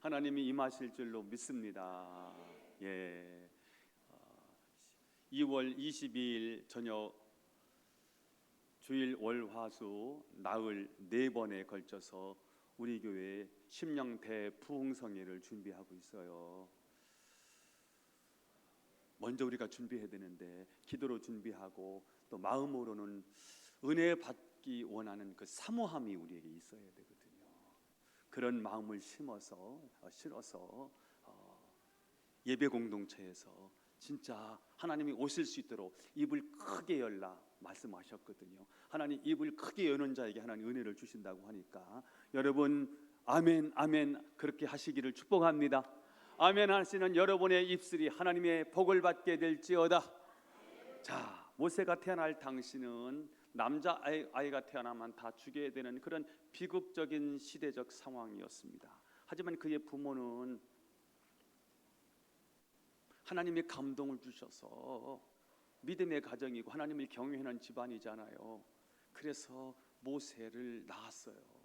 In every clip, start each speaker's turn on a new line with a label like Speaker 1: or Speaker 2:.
Speaker 1: 하나님이 임하실 줄로 믿습니다. 예. 2월 22일 저녁 주일 월화수 나흘 4번에 걸쳐서 우리 교회 심령 대부흥성회를 준비하고 있어요. 먼저 우리가 준비해야 되는데 기도로 준비하고 또 마음으로는 은혜 받기 원하는 그 사모함이 우리에게 있어야 되거든요. 그런 마음을 실어서 예배 공동체에서 진짜 하나님이 오실 수 있도록 입을 크게 열라 말씀하셨거든요. 하나님 입을 크게 여는 자에게 하나님 은혜를 주신다고 하니까 여러분 아멘 아멘 그렇게 하시기를 축복합니다. 아멘 하시는 여러분의 입술이 하나님의 복을 받게 될지어다. 자, 모세가 태어날 당시는 남자아이가 태어나면 다 죽여야 되는 그런 비극적인 시대적 상황이었습니다. 하지만 그의 부모는 하나님의 감동을 주셔서 믿음의 가정이고 하나님을 경외하는 집안이잖아요. 그래서 모세를 낳았어요.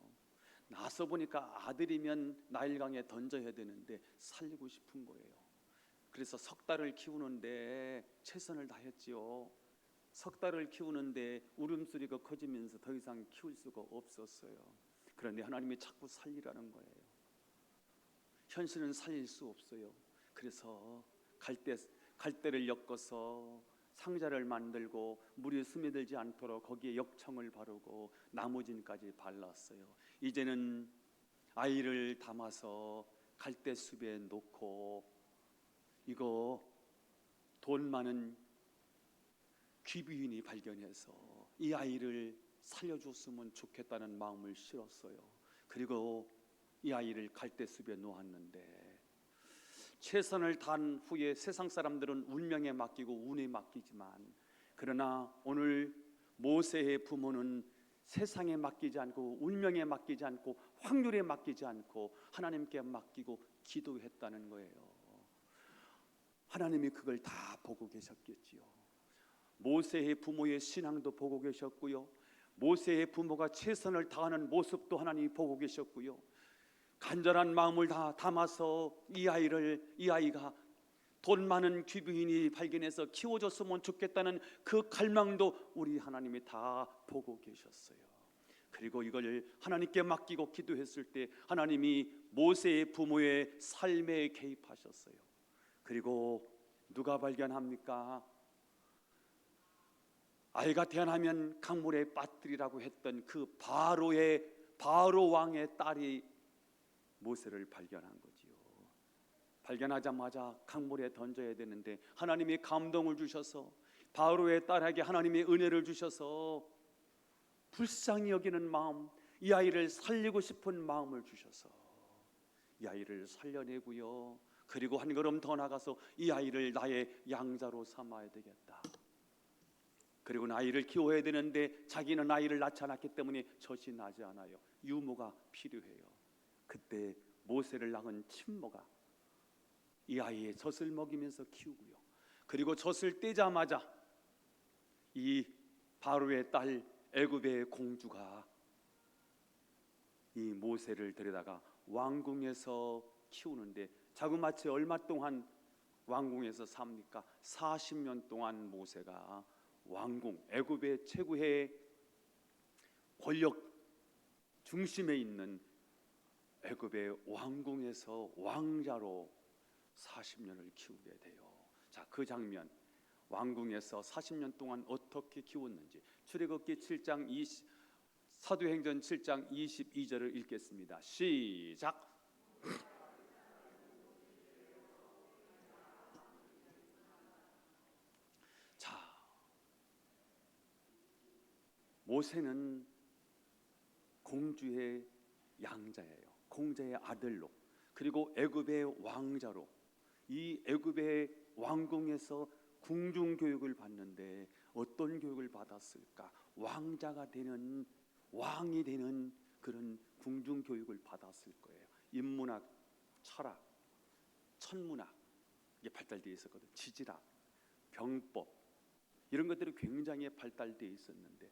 Speaker 1: 낳아서 보니까 아들이면 나일강에 던져야 되는데 살리고 싶은 거예요. 그래서 석 달을 키우는데 최선을 다했지요. 석 달을 키우는데 울음소리가 커지면서 더 이상 키울 수가 없었어요. 그런데 하나님이 자꾸 살리라는 거예요. 현실은 살릴 수 없어요. 그래서 갈대를 엮어서 상자를 만들고 물이 스며들지 않도록 거기에 역청을 바르고 나무진까지 발랐어요. 이제는 아이를 담아서 갈대숲에 놓고 이거 돈 많은 귀부인이 발견해서 이 아이를 살려줬으면 좋겠다는 마음을 실었어요. 그리고 이 아이를 갈대숲에 놓았는데 최선을 다한 후에 세상 사람들은 운명에 맡기고 운에 맡기지만 그러나 오늘 모세의 부모는 세상에 맡기지 않고 운명에 맡기지 않고 확률에 맡기지 않고 하나님께 맡기고 기도했다는 거예요. 하나님이 그걸 다 보고 계셨겠지요. 모세의 부모의 신앙도 보고 계셨고요. 모세의 부모가 최선을 다하는 모습도 하나님이 보고 계셨고요. 간절한 마음을 다 담아서 이 아이가 돈 많은 귀부인이 발견해서 키워줬으면 좋겠다는 그 갈망도 우리 하나님이 다 보고 계셨어요. 그리고 이걸 하나님께 맡기고 기도했을 때 하나님이 모세의 부모의 삶에 개입하셨어요. 그리고 누가 발견합니까? 아이가 태어나면 강물에 빠뜨리라고 했던 그 바로 왕의 딸이 모세를 발견한 거지요. 발견하자마자 강물에 던져야 되는데 하나님이 감동을 주셔서 바로의 딸에게 하나님의 은혜를 주셔서 불쌍히 여기는 마음, 이 아이를 살리고 싶은 마음을 주셔서 이 아이를 살려내고요. 그리고 한 걸음 더 나가서 이 아이를 나의 양자로 삼아야 되겠다. 그리고 아이를 키워야 되는데 자기는 아이를 낳지 않았기 때문에 젖이 나지 않아요. 유모가 필요해요. 그때 모세를 낳은 친모가 이 아이의 젖을 먹이면서 키우고요. 그리고 젖을 떼자마자 이 바로의 딸 애굽의 공주가 이 모세를 데려다가 왕궁에서 키우는데 자그마치 얼마 동안 왕궁에서 삽니까? 40년 동안 모세가 왕궁, 애굽의 최고의 권력 중심에 있는 애굽의 왕궁에서 왕자로 40년을 키우게 돼요. 자, 그 장면, 왕궁에서 40년 동안 어떻게 키웠는지 출애굽기 7장 사도행전 7장 22절을 읽겠습니다. 시작. 자, 모세는 공주의 양자예요. 공자의 아들로, 그리고 애굽의 왕자로 이 애굽의 왕궁에서 궁중 교육을 받는데 어떤 교육을 받았을까? 왕자가 되는, 왕이 되는 그런 궁중 교육을 받았을 거예요. 인문학, 철학, 천문학 이게 발달되어 있었거든요. 지질학, 병법 이런 것들이 굉장히 발달되어 있었는데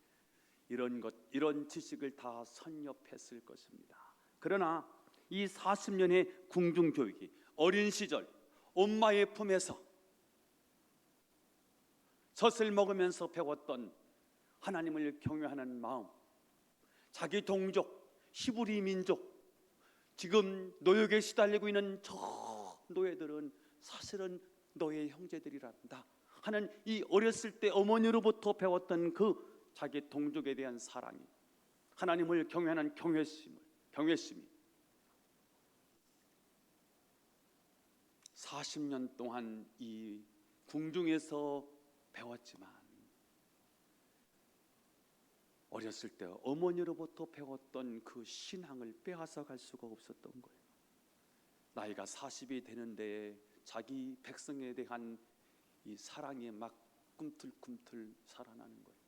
Speaker 1: 이런 지식을 다 섭렵했을 것입니다. 그러나 이 40년의 궁중 교육이 어린 시절 엄마의 품에서 젖을 먹으면서 배웠던 하나님을 경외하는 마음, 자기 동족 히브리 민족, 지금 노역에 시달리고 있는 저 노예들은 사실은 너의 형제들이란다 하는 이 어렸을 때 어머니로부터 배웠던 그 자기 동족에 대한 사랑이, 하나님을 경외하는 경외심이 40년 동안 이 궁중에서 배웠지만 어렸을 때 어머니로부터 배웠던 그 신앙을 빼앗아 갈 수가 없었던 거예요. 나이가 40이 되는데 자기 백성에 대한 이 사랑이 막 꿈틀꿈틀 살아나는 거예요.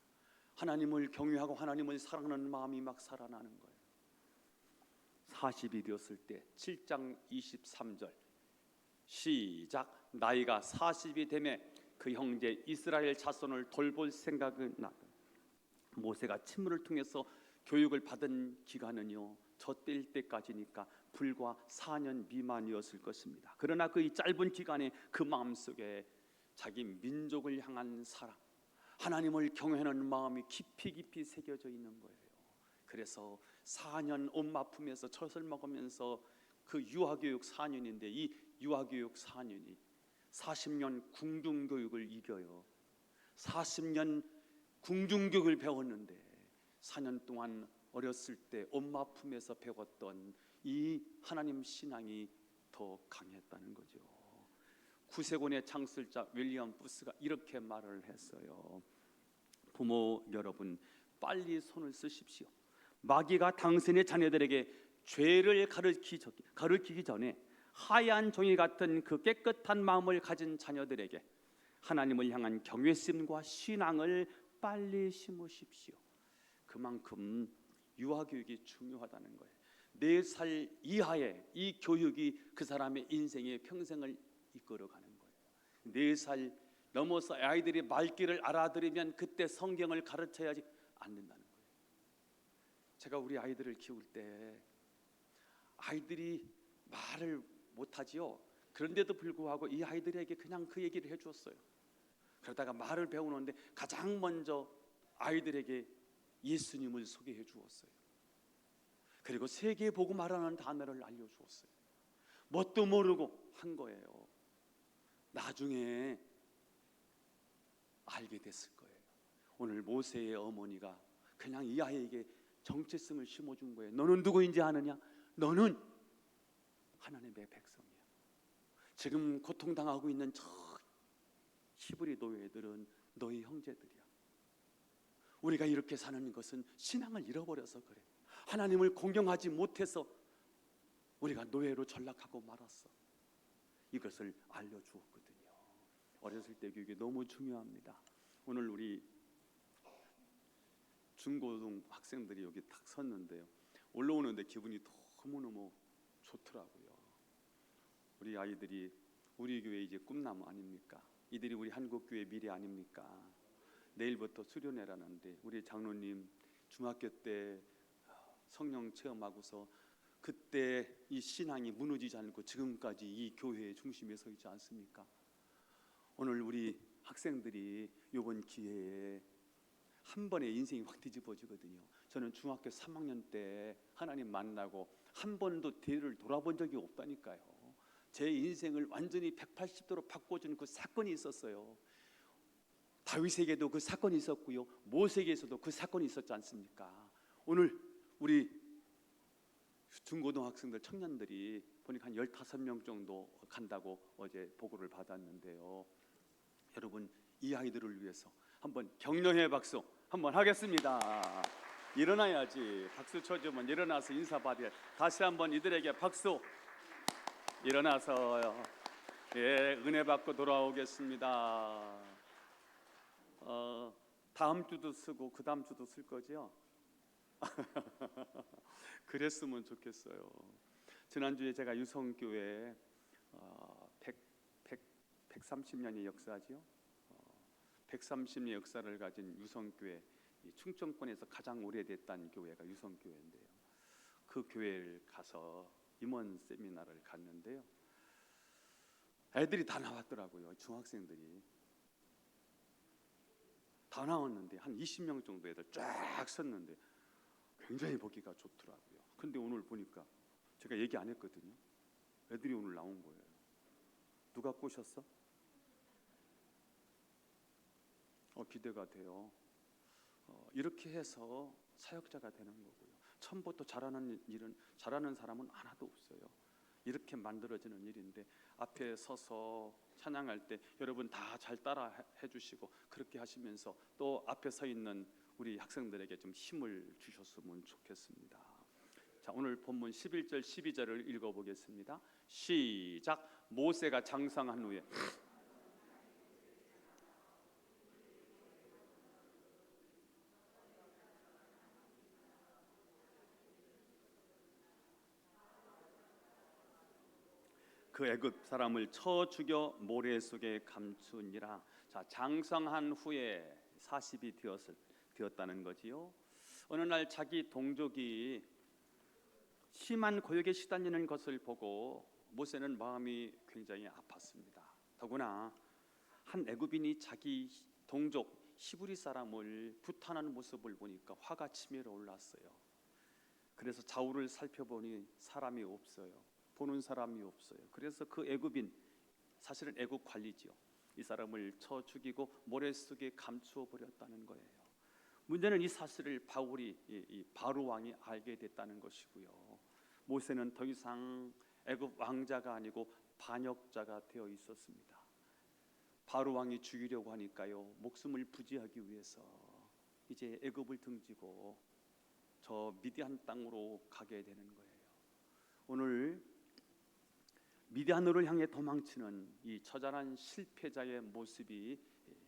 Speaker 1: 하나님을 경외하고 하나님을 사랑하는 마음이 막 살아나는 거예요. 40이 되었을 때 7장 23절 시작. 나이가 40이 되매 그 형제 이스라엘 자손을 돌볼 생각은 나. 모세가 친문을 통해서 교육을 받은 기간은요, 저 때일 때까지니까 불과 4년 미만이었을 것입니다. 그러나 그 이 짧은 기간에 그 마음속에 자기 민족을 향한 사랑, 하나님을 경외하는 마음이 깊이 새겨져 있는 거예요. 그래서 4년 엄마 품에서 젖을 먹으면서 그 유아교육 4년인데 이 유아교육 4년이 40년 궁중교육을 이겨요. 40년 궁중교육을 배웠는데 4년 동안 어렸을 때 엄마 품에서 배웠던 이 하나님 신앙이 더 강했다는 거죠. 구세군의 창설자 윌리엄 부스가 이렇게 말을 했어요. 부모 여러분, 빨리 손을 쓰십시오. 마귀가 당신의 자녀들에게 죄를 가르치기 전에 하얀 종이 같은 그 깨끗한 마음을 가진 자녀들에게 하나님을 향한 경외심과 신앙을 빨리 심으십시오. 그만큼 유아교육이 중요하다는 거예요. 4살 이하의 이 교육이 그 사람의 인생의 평생을 이끌어가는 거예요. 4살 넘어서 아이들이 말귀를 알아들으면 그때 성경을 가르쳐야지 않는다는 거예요. 제가 우리 아이들을 키울 때 아이들이 말을 못하지요. 그런데도 불구하고 이 아이들에게 그냥 그 얘기를 해주었어요. 그러다가 말을 배우는데 가장 먼저 아이들에게 예수님을 소개해 주었어요. 그리고 세계 보고 말하는 단어를 알려주었어요. 뭣도 모르고 한 거예요. 나중에 알게 됐을 거예요. 오늘 모세의 어머니가 그냥 이 아이에게 정체성을 심어준 거예요. 너는 누구인지 아느냐? 너는 하나님의 백성이야. 지금 고통당하고 있는 저 히브리 노예들은 너희 형제들이야. 우리가 이렇게 사는 것은 신앙을 잃어버려서 그래. 하나님을 공경하지 못해서 우리가 노예로 전락하고 말았어. 이것을 알려주었거든요. 어렸을 때 교육이 너무 중요합니다. 오늘 우리 중고등 학생들이 여기 딱 섰는데요, 올라오는데 기분이 너무너무 좋더라고요. 우리 아이들이 우리 교회 이제 꿈나무 아닙니까? 이들이 우리 한국교회 미래 아닙니까? 내일부터 수련회라는데 우리 장로님 중학교 때 성령 체험하고서 그때 이 신앙이 무너지지 않고 지금까지 이 교회의 중심에 서 있지 않습니까? 오늘 우리 학생들이 이번 기회에 한 번에 인생이 확 뒤집어지거든요. 저는 중학교 3학년 때 하나님 만나고 한 번도 뒤를 돌아본 적이 없다니까요. 제 인생을 완전히 180도로 바꿔준 그 사건이 있었어요. 다윗에게도 그 사건이 있었고요, 모세에게서도 그 사건이 있었지 않습니까? 오늘 우리 중고등학생들 청년들이 보니까 한 15명 정도 간다고 어제 보고를 받았는데요. 여러분, 이 아이들을 위해서 한번 격려의 박수 한번 하겠습니다. 일어나야지. 박수 쳐주면 일어나서 인사받아야. 다시 한번 이들에게 박수. 일어나서요. 예, 은혜 받고 돌아오겠습니다. 다음 주도 쓰고 그 다음 주도 쓸 거죠? 그랬으면 좋겠어요. 지난주에 제가 유성교회 130년의 역사죠. 130년의 역사를 가진 유성교회, 충청권에서 가장 오래됐다는 교회가 유성교회인데요. 그 교회를 가서 임원 세미나를 갔는데요. 애들이 다 나왔더라고요. 중학생들이 다 나왔는데 한 20명 정도 애들 쫙 섰는데 굉장히 보기가 좋더라고요. 근데 오늘 보니까 제가 얘기 안 했거든요. 애들이 오늘 나온 거예요. 누가 꼬셨어? 기대가 돼요. 이렇게 해서 사역자가 되는 거고요. 처음부터 잘하는 사람은 하나도 없어요. 이렇게 만들어지는 일인데 앞에 서서 찬양할 때 여러분 다 잘 따라 해주시고 그렇게 하시면서 또 앞에 서 있는 우리 학생들에게 좀 힘을 주셨으면 좋겠습니다. 자, 오늘 본문 11절 12절을 읽어보겠습니다. 시작. 모세가 장성한 후에 그 애굽 사람을 쳐 죽여 모래 속에 감추니라. 자, 장성한 후에 40이 되었다는 거지요. 어느 날 자기 동족이 심한 고역에 시달리는 것을 보고 모세는 마음이 굉장히 아팠습니다. 더구나 한 애굽인이 자기 동족 히브리 사람을 구타하는 모습을 보니까 화가 치밀어 올랐어요. 그래서 좌우를 살펴보니 사람이 없어요. 보는 사람이 없어요. 그래서 그 애굽인, 사실은 애굽 관리지요, 이 사람을 쳐 죽이고 모래 속에 감추어 버렸다는 거예요. 문제는 이 사실을 이 바로 왕이 알게 됐다는 것이고요. 모세는 더 이상 애굽 왕자가 아니고 반역자가 되어 있었습니다. 바로 왕이 죽이려고 하니까요, 목숨을 부지하기 위해서 이제 애굽을 등지고 저 미디안 땅으로 가게 되는 거예요. 오늘 미디안으로 향해 도망치는 이 처절한 실패자의 모습이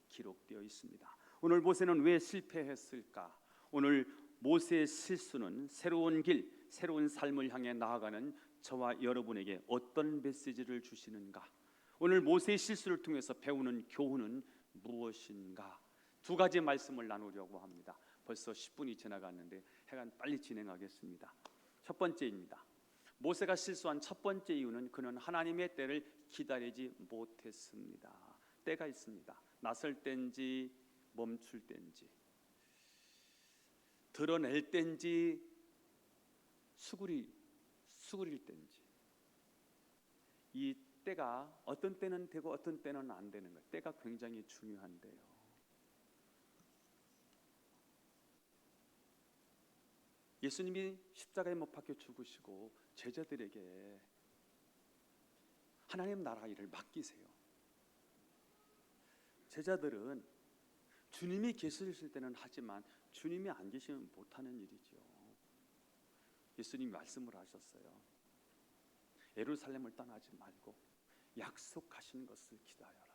Speaker 1: 기록되어 있습니다. 오늘 모세는 왜 실패했을까? 오늘 모세의 실수는 새로운 길, 새로운 삶을 향해 나아가는 저와 여러분에게 어떤 메시지를 주시는가? 오늘 모세의 실수를 통해서 배우는 교훈은 무엇인가? 두 가지 말씀을 나누려고 합니다. 벌써 10분이 지나갔는데 해간 빨리 진행하겠습니다. 첫 번째입니다. 모세가 실수한 첫 번째 이유는 그는 하나님의 때를 기다리지 못했습니다. 때가 있습니다. 나설 때인지 멈출 때인지, 드러낼 때인지 수그릴 때인지, 이 때가 어떤 때는 되고 어떤 때는 안 되는 거예요. 때가 굉장히 중요한데요. 예수님이 십자가에 못 박혀 죽으시고 제자들에게 하나님 나라 일을 맡기세요. 제자들은 주님이 계실 때는 하지만 주님이 안 계시면 못하는 일이죠. 예수님이 말씀을 하셨어요. 예루살렘을 떠나지 말고 약속하신 것을 기다려라.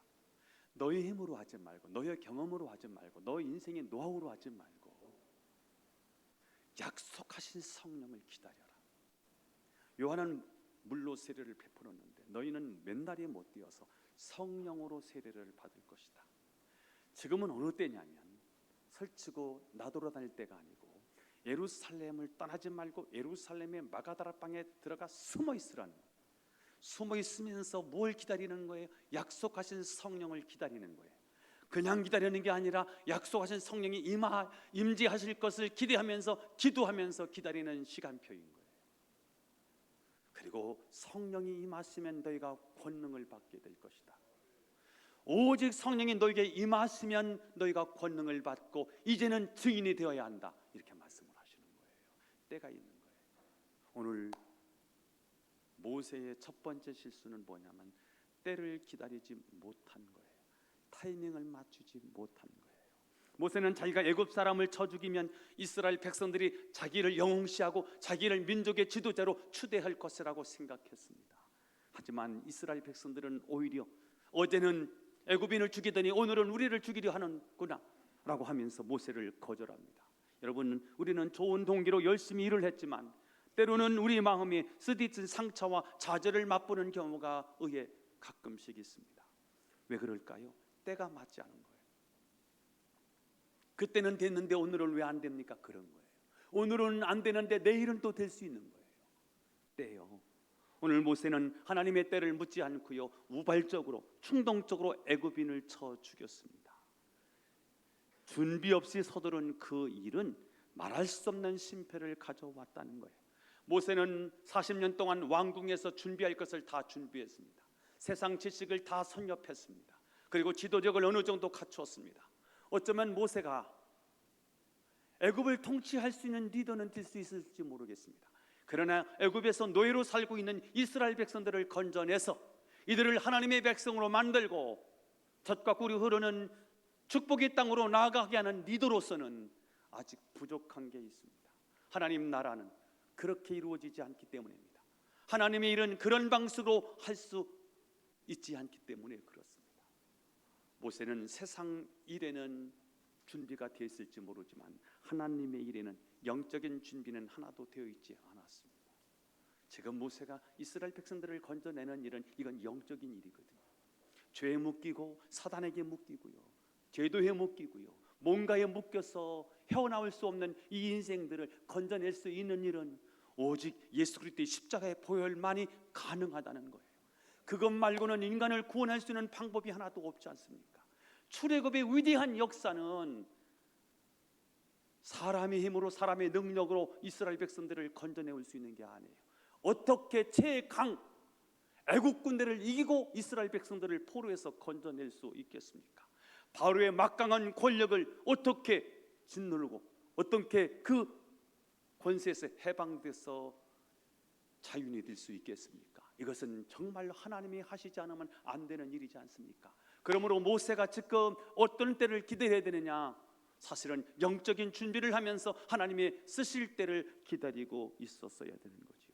Speaker 1: 너의 힘으로 하지 말고, 너의 경험으로 하지 말고, 너의 인생의 노하우로 하지 말고 약속하신 성령을 기다려라. 요한은 물로 세례를 베풀었는데 너희는 맨날에 못 뛰어서 성령으로 세례를 받을 것이다. 지금은 어느 때냐면 설치고 나돌아다닐 때가 아니고 예루살렘을 떠나지 말고 예루살렘의 마가다라방에 들어가 숨어 있으라는, 숨어 있으면서 뭘 기다리는 거예요? 약속하신 성령을 기다리는 거예요. 그냥 기다리는 게 아니라 약속하신 성령이 임재하실 것을 기대하면서 기도하면서 기다리는 시간표인 거예요. 그리고 성령이 임하시면 너희가 권능을 받게 될 것이다. 오직 성령이 너에게 임하시면 너희가 권능을 받고 이제는 증인이 되어야 한다. 이렇게 말씀을 하시는 거예요. 때가 있는 거예요. 오늘 모세의 첫 번째 실수는 뭐냐면 때를 기다리지 못한 거예요. 타이밍을 맞추지 못한 거예요. 모세는 자기가 애굽 사람을 쳐 죽이면 이스라엘 백성들이 자기를 영웅시하고 자기를 민족의 지도자로 추대할 것이라고 생각했습니다. 하지만 이스라엘 백성들은 오히려 어제는 애굽인을 죽이더니 오늘은 우리를 죽이려 하는구나 라고 하면서 모세를 거절합니다. 여러분, 우리는 좋은 동기로 열심히 일을 했지만 때로는 우리 마음이 쓰디쓴 상처와 좌절을 맛보는 경우가 의에 가끔씩 있습니다. 왜 그럴까요? 때가 맞지 않은 거예요. 그때는 됐는데 오늘은 왜 안 됩니까? 그런 거예요. 오늘은 안 되는데 내일은 또 될 수 있는 거예요. 때요. 오늘 모세는 하나님의 때를 묻지 않고요, 우발적으로 충동적으로 애굽인을 쳐 죽였습니다. 준비 없이 서두른 그 일은 말할 수 없는 심패를 가져왔다는 거예요. 모세는 40년 동안 왕궁에서 준비할 것을 다 준비했습니다. 세상 지식을 다 섭렵했습니다. 그리고 지도력을 어느 정도 갖추었습니다. 어쩌면 모세가 애굽을 통치할 수 있는 리더는 될 수 있을지 모르겠습니다. 그러나 애굽에서 노예로 살고 있는 이스라엘 백성들을 건져내서 이들을 하나님의 백성으로 만들고 젖과 꿀이 흐르는 축복의 땅으로 나아가게 하는 리더로서는 아직 부족한 게 있습니다. 하나님 나라는 그렇게 이루어지지 않기 때문입니다. 하나님의 일은 그런 방식으로 할 수 있지 않기 때문에 그렇습니다. 모세는 세상 일에는 준비가 되어 있을지 모르지만 하나님의 일에는 영적인 준비는 하나도 되어 있지 않았습니다. 지금 모세가 이스라엘 백성들을 건져내는 일은 이건 영적인 일이거든요. 죄에 묶이고 사단에게 묶이고요, 제도에 묶이고요, 뭔가에 묶여서 헤어나올 수 없는 이 인생들을 건져낼 수 있는 일은 오직 예수 그리스도의 십자가의 보혈만이 가능하다는 거예요. 그것 말고는 인간을 구원할 수 있는 방법이 하나도 없지 않습니까? 출애굽의 위대한 역사는 사람의 힘으로, 사람의 능력으로 이스라엘 백성들을 건져내올 수 있는 게 아니에요. 어떻게 최강 애국 군대를 이기고 이스라엘 백성들을 포로에서 건져낼 수 있겠습니까? 바로의 막강한 권력을 어떻게 짓누르고 어떻게 그 권세에서 해방돼서 자유인이 될 수 있겠습니까? 이것은 정말로 하나님이 하시지 않으면 안 되는 일이지 않습니까? 그러므로 모세가 지금 어떤 때를 기다려야 되느냐? 사실은 영적인 준비를 하면서 하나님의 쓰실 때를 기다리고 있었어야 되는 거지요.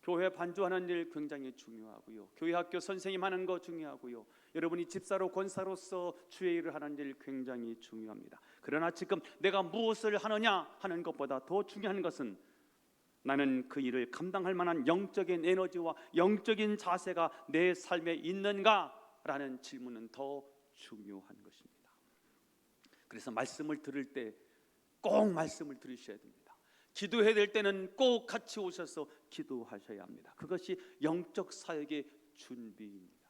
Speaker 1: 교회 반주하는 일 굉장히 중요하고요, 교회 학교 선생님 하는 거 중요하고요, 여러분이 집사로 권사로서 주의 일을 하는 일 굉장히 중요합니다. 그러나 지금 내가 무엇을 하느냐 하는 것보다 더 중요한 것은 나는 그 일을 감당할 만한 영적인 에너지와 영적인 자세가 내 삶에 있는가라는 질문은 더 중요한 것입니다. 그래서 말씀을 들을 때 꼭 말씀을 들으셔야 됩니다. 기도해야 될 때는 꼭 같이 오셔서 기도하셔야 합니다. 그것이 영적 사역의 준비입니다.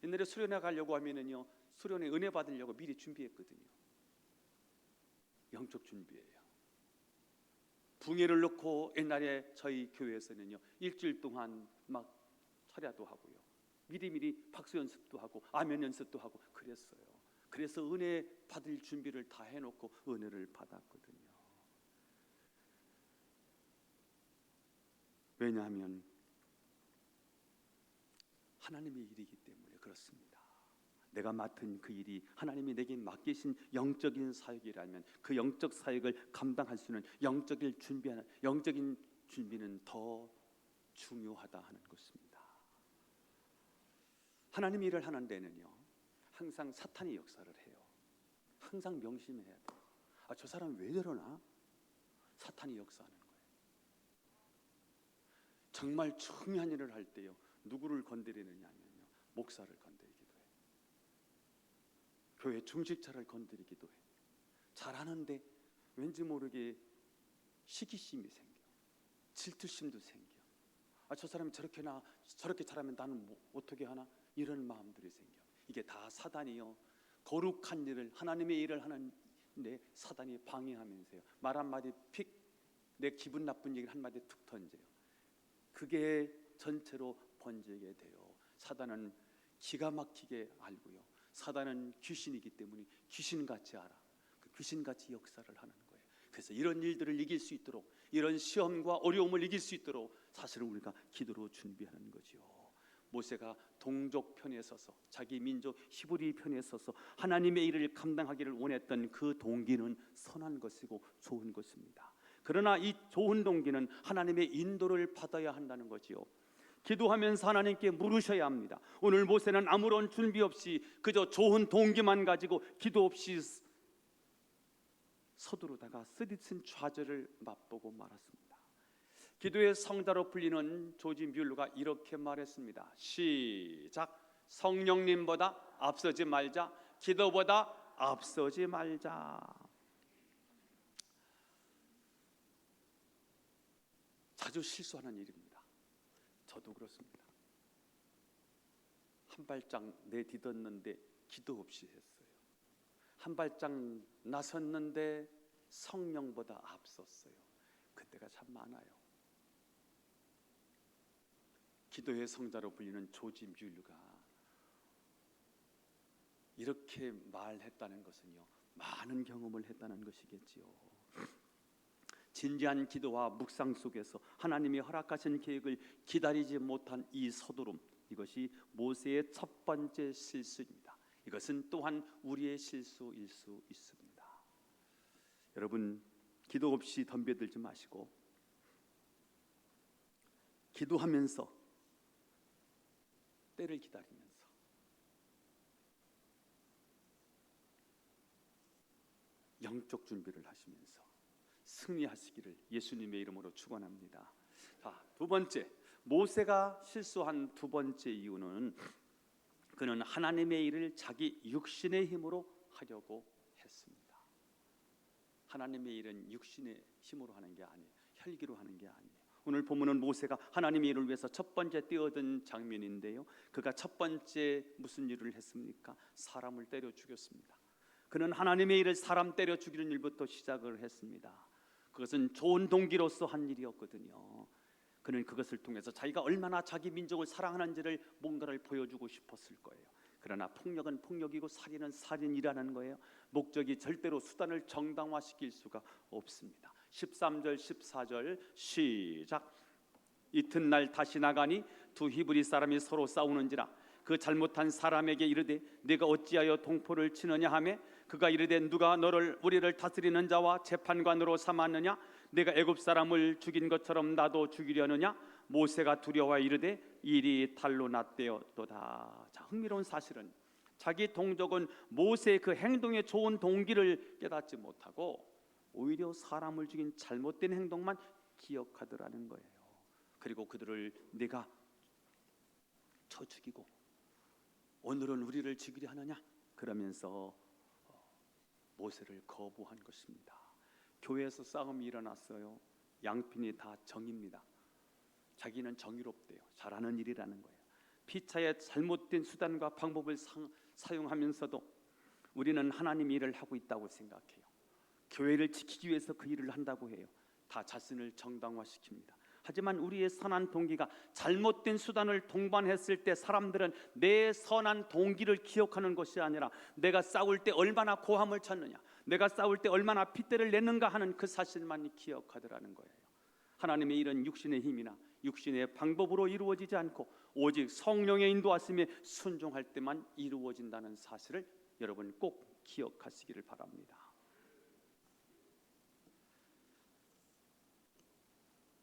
Speaker 1: 옛날에 수련회 가려고 하면은요, 수련회 은혜 받으려고 미리 준비했거든요. 영적 준비예요. 붕해를 넣고 옛날에 저희 교회에서는요, 일주일 동안 막 차려도 하고요, 미리미리 박수 연습도 하고 아멘 연습도 하고 그랬어요. 그래서 은혜 받을 준비를 다 해놓고 은혜를 받았거든요. 왜냐하면 하나님의 일이기 때문에 그렇습니다. 내가 맡은 그 일이 하나님이 내게 맡기신 영적인 사역이라면 그 영적 사역을 감당할 수 있는 영적인 준비는 더 중요하다 하는 것입니다. 하나님의 일을 하는 데는요, 항상 사탄이 역사를 해요. 항상 명심해야 돼요. 저 사람 왜 저러나? 사탄이 역사하는 거예요. 정말 중요한 일을 할 때요, 누구를 건드리느냐 하면요, 목사를 건드리기도 해요. 교회 중직자를 건드리기도 해요. 잘하는데 왠지 모르게 시기심이 생겨, 질투심도 생겨. 저 사람이 저렇게 잘하면 나는 어떻게 하나? 이런 마음들이 생겨. 이게 다 사단이요, 거룩한 일을, 하나님의 일을 하는데 사단이 방해하면서요, 말 한마디 픽, 내 기분 나쁜 얘기를 한마디 툭 던져요. 그게 전체로 번지게 돼요. 사단은 기가 막히게 알고요, 사단은 귀신이기 때문에 귀신같이 알아. 그 귀신같이 역사를 하는 거예요. 그래서 이런 일들을 이길 수 있도록, 이런 시험과 어려움을 이길 수 있도록 사실은 우리가 기도로 준비하는 거지요. 모세가 동족 편에 서서, 자기 민족 히브리 편에 서서 하나님의 일을 감당하기를 원했던 그 동기는 선한 것이고 좋은 것입니다. 그러나 이 좋은 동기는 하나님의 인도를 받아야 한다는 거지요. 기도하면서 하나님께 물으셔야 합니다. 오늘 모세는 아무런 준비 없이 그저 좋은 동기만 가지고 기도 없이 서두르다가 쓰디쓴 좌절을 맛보고 말았습니다. 기도의 성자로 불리는 조지 뮬러가 이렇게 말했습니다. 시작. 성령님보다 앞서지 말자. 기도보다 앞서지 말자. 자주 실수하는 일입니다. 저도 그렇습니다. 한 발짝 내딛었는데 기도 없이 했어요. 한 발짝 나섰는데 성령보다 앞섰어요. 그때가 참 많아요. 기도의 성자로 불리는 조지 뮬러가 이렇게 말했다는 것은요, 많은 경험을 했다는 것이겠지요. 진지한 기도와 묵상 속에서 하나님이 허락하신 계획을 기다리지 못한 이 서두름, 이것이 모세의 첫 번째 실수입니다. 이것은 또한 우리의 실수일 수 있습니다. 여러분, 기도 없이 덤벼들지 마시고 기도하면서 때를 기다리면서 영적 준비를 하시면서 승리하시기를 예수님의 이름으로 축원합니다. 자, 두 번째, 모세가 실수한 두 번째 이유는 그는 하나님의 일을 자기 육신의 힘으로 하려고 했습니다. 하나님의 일은 육신의 힘으로 하는 게 아니에요. 혈기로 하는 게 아니에요. 오늘 본문은 모세가 하나님의 일을 위해서 첫 번째 뛰어든 장면인데요, 그가 첫 번째 무슨 일을 했습니까? 사람을 때려 죽였습니다. 그는 하나님의 일을 사람 때려 죽이는 일부터 시작을 했습니다. 그것은 좋은 동기로서 한 일이었거든요. 그는 그것을 통해서 자기가 얼마나 자기 민족을 사랑하는지를 뭔가를 보여주고 싶었을 거예요. 그러나 폭력은 폭력이고 살인은 살인이라는 거예요. 목적이 절대로 수단을 정당화시킬 수가 없습니다. 13절 14절 시작. 이튿날 다시 나가니 두 히브리 사람이 서로 싸우는지라 그 잘못한 사람에게 이르되 네가 어찌하여 동포를 치느냐 하매 그가 이르되 누가 너를 우리를 다스리는 자와 재판관으로 삼았느냐 내가 애굽 사람을 죽인 것처럼 나도 죽이려느냐 모세가 두려워 이르되 일이 달로 났대었도다. 자, 흥미로운 사실은 자기 동족은 모세의 그 행동의 좋은 동기를 깨닫지 못하고 오히려 사람을 죽인 잘못된 행동만 기억하더라는 거예요. 그리고 그들을 네가 쳐 죽이고 오늘은 우리를 죽이려 하느냐 그러면서 모세를 거부한 것입니다. 교회에서 싸움이 일어났어요. 양편이 다 정입니다. 자기는 정의롭대요. 잘하는 일이라는 거예요. 피차의 잘못된 수단과 방법을 사용하면서도 우리는 하나님 일을 하고 있다고 생각해요. 교회를 지키기 위해서 그 일을 한다고 해요. 다 자신을 정당화시킵니다. 하지만 우리의 선한 동기가 잘못된 수단을 동반했을 때 사람들은 내 선한 동기를 기억하는 것이 아니라 내가 싸울 때 얼마나 고함을 쳤느냐, 내가 싸울 때 얼마나 핏대를 냈는가 하는 그 사실만 기억하더라는 거예요. 하나님의 일은 육신의 힘이나 육신의 방법으로 이루어지지 않고 오직 성령의 인도하심에 순종할 때만 이루어진다는 사실을 여러분 꼭 기억하시기를 바랍니다.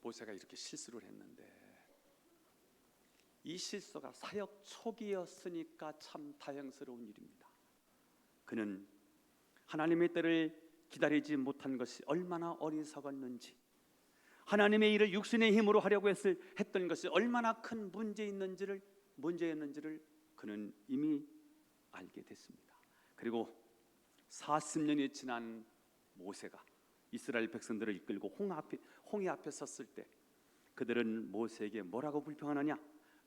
Speaker 1: 모세가 이렇게 실수를 했는데 이 실수가 사역 초기였으니까 참 다행스러운 일입니다. 그는 하나님의 때를 기다리지 못한 것이 얼마나 어리석었는지, 하나님의 일을 육신의 힘으로 하려고 했던 것이 얼마나 큰 문제였는지를 그는 이미 알게 됐습니다. 그리고 40년이 지난 모세가 이스라엘 백성들을 이끌고 홍해 앞에 섰을 때 그들은 모세에게 뭐라고 불평하느냐?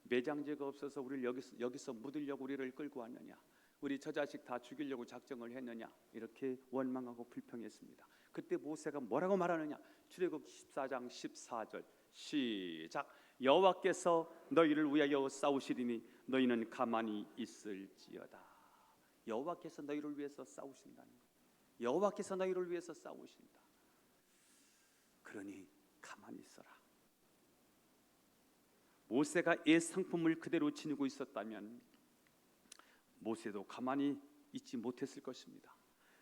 Speaker 1: 매장제가 없어서 우리를 여기서 묻으려고 우리를 끌고 왔느냐? 우리 저 자식 다 죽이려고 작정을 했느냐? 이렇게 원망하고 불평했습니다. 그때 모세가 뭐라고 말하느냐? 출애굽 14장 14절 시작. 여호와께서 너희를 위하여 싸우시리니 너희는 가만히 있을지어다. 여호와께서 너희를 위해서 싸우신다는 거예요. 여호와께서 너희를 위해서 싸우신다. 그러니 가만히 있어라. 모세가 옛 상품을 그대로 지니고 있었다면 모세도 가만히 있지 못했을 것입니다.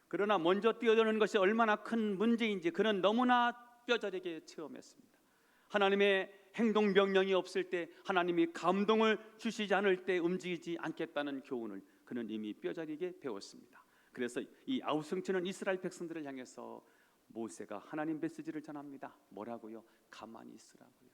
Speaker 1: 그러나 먼저 뛰어드는 것이 얼마나 큰 문제인지 그는 너무나 뼈저리게 체험했습니다. 하나님의 행동 명령이 없을 때, 하나님이 감동을 주시지 않을 때 움직이지 않겠다는 교훈을 그는 이미 뼈저리게 배웠습니다. 그래서 이 아우성치는 이스라엘 백성들을 향해서 모세가 하나님 메시지를 전합니다. 뭐라고요? 가만히 있으라고요.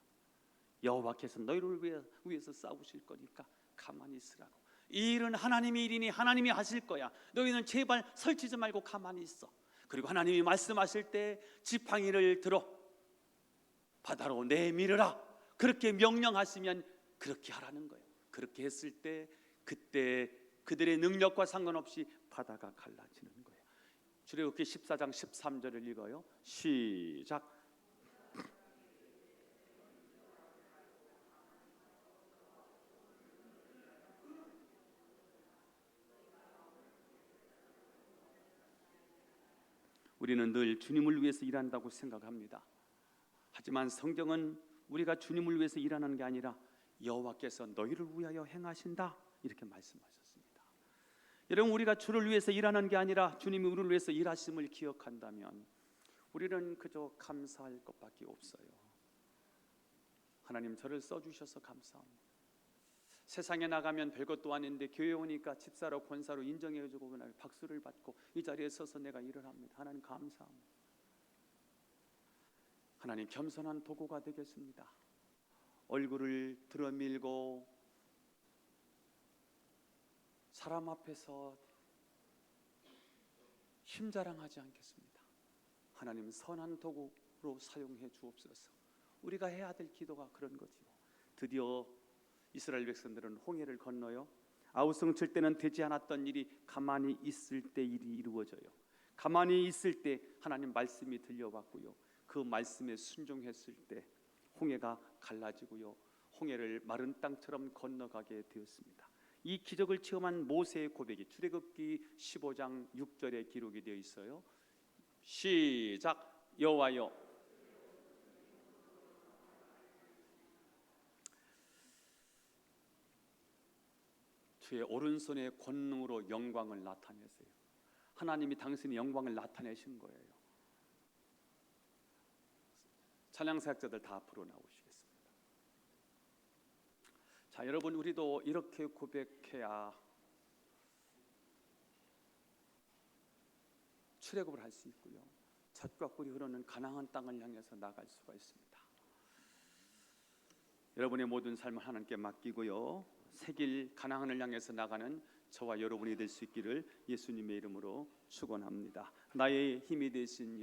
Speaker 1: 여호와께서 너희를 위해서 싸우실 거니까 가만히 있으라고. 이 일은 하나님의 일이니 하나님이 하실 거야. 너희는 제발 설치지 말고 가만히 있어. 그리고 하나님이 말씀하실 때 지팡이를 들어 바다로 내밀으라. 그렇게 명령하시면 그렇게 하라는 거예요. 그렇게 했을 때 그때 그들의 능력과 상관없이 바다가 갈라지는 거예요. 출애굽기 14장 13절을 읽어요. 시작. 우리는 늘 주님을 위해서 일한다고 생각합니다. 하지만 성경은 우리가 주님을 위해서 일하는 게 아니라 여호와께서 너희를 위하여 행하신다 이렇게 말씀하셨습니다. 여러분, 우리가 주를 위해서 일하는 게 아니라 주님이 우리를 위해서 일하심을 기억한다면 우리는 그저 감사할 것밖에 없어요. 하나님 저를 써주셔서 감사합니다. 세상에 나가면 별것도 아닌데 교회 오니까 집사로 권사로 인정해주고 그날 박수를 받고 이 자리에 서서 내가 일을 합니다. 하나님 감사합니다. 하나님 겸손한 도구가 되겠습니다. 얼굴을 들어밀고 사람 앞에서 힘자랑하지 않겠습니다. 하나님 선한 도구로 사용해 주옵소서. 우리가 해야 될 기도가 그런 거지요. 드디어 이스라엘 백성들은 홍해를 건너요. 아우성 칠 때는 되지 않았던 일이 가만히 있을 때 일이 이루어져요. 가만히 있을 때 하나님 말씀이 들려왔고요. 그 말씀에 순종했을 때 홍해가 갈라지고요. 홍해를 마른 땅처럼 건너가게 되었습니다. 이 기적을 체험한 모세의 고백이 출애굽기 15장 6절에 기록이 되어 있어요. 시작. 여호와여, 주의 오른손의 권능으로 영광을 나타내세요. 하나님이 당신의 영광을 나타내신 거예요. 찬양사역자들 다 앞으로 나오시겠습니다. 자, 여러분, 우리도 이렇게 고백해야 출애굽을 할 수 있고요. 젖과 꿀이 흐르는 가나안 땅을 향해서 나갈 수가 있습니다. 여러분의 모든 삶을 하나님께 맡기고요. 새길 가나안을 향해서 나가는 저와 여러분이 될 수 있기를 예수님의 이름으로 축원합니다. 나의 힘이 되신